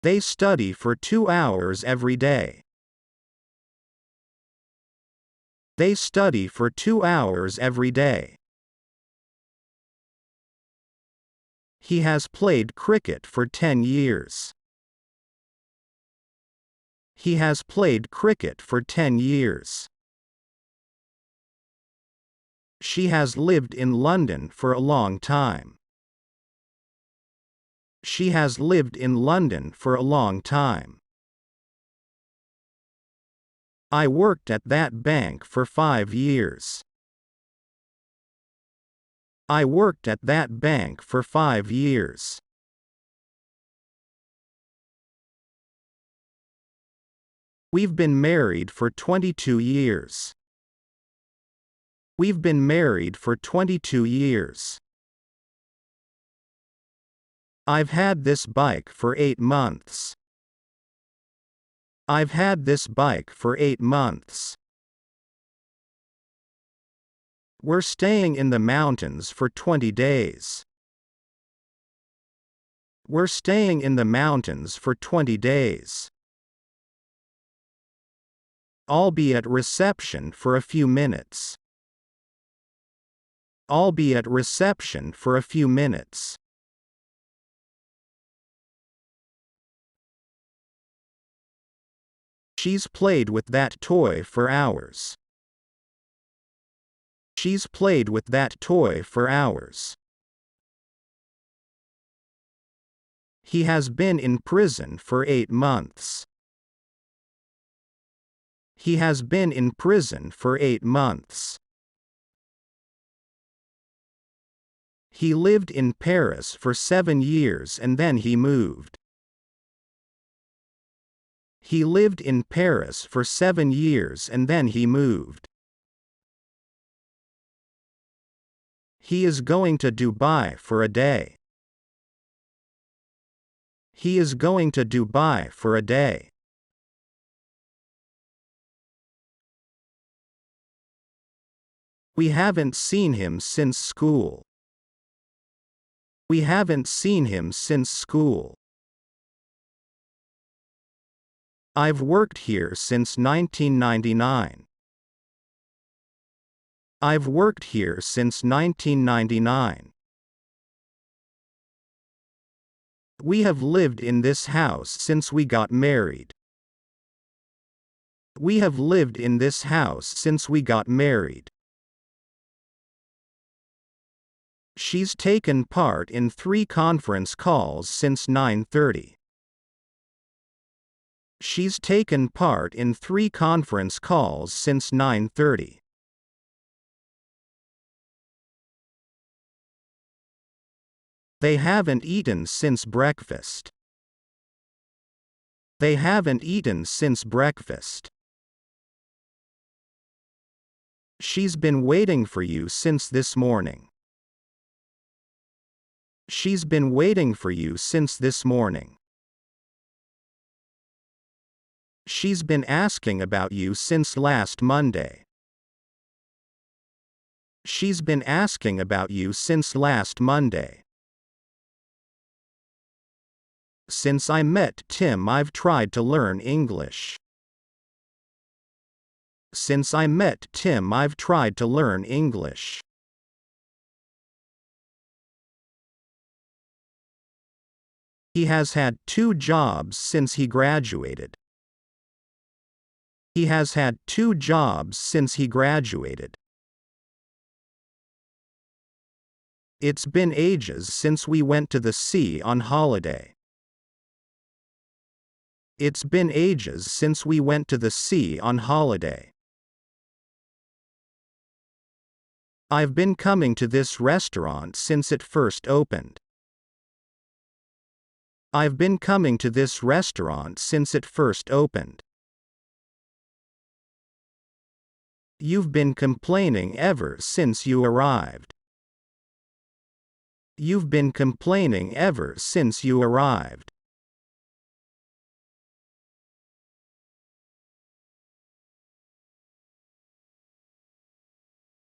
They study for 2 hours every day. They study for 2 hours every day. He has played cricket for 10 years. He has played cricket for 10 years. She has lived in London for a long time. She has lived in London for a long time. I worked at that bank for 5 years. I worked at that bank for 5 years. We've been married for 22 years. We've been married for 22 years. I've had this bike for 8 months. I've had this bike for 8 months. We're staying in the mountains for 20 days. We're staying in the mountains for 20 days. I'll be at reception for a few minutes. I'll be at reception for a few minutes. She's played with that toy for hours. She's played with that toy for hours. He has been in prison for 8 months. He has been in prison for 8 months. He lived in Paris for 7 years and then he moved. He lived in Paris for 7 years and then he moved. He is going to Dubai for a day. He is going to Dubai for a day. We haven't seen him since school. We haven't seen him since school. I've worked here since 1999. I've worked here since 1999. We have lived in this house since we got married. We have lived in this house since we got married. She's taken part in 3 conference calls since 9:30. She's taken part in 3 conference calls since 9:30. They haven't eaten since breakfast. They haven't eaten since breakfast. She's been waiting for you since this morning. She's been waiting for you since this morning. She's been asking about you since last Monday. She's been asking about you since last Monday. Since I met Tim, I've tried to learn English. Since I met Tim, I've tried to learn English. He has had 2 jobs since he graduated. He has had 2 jobs since he graduated. It's been ages since we went to the sea on holiday. It's been ages since we went to the sea on holiday. I've been coming to this restaurant since it first opened. I've been coming to this restaurant since it first opened. You've been complaining ever since you arrived. You've been complaining ever since you arrived.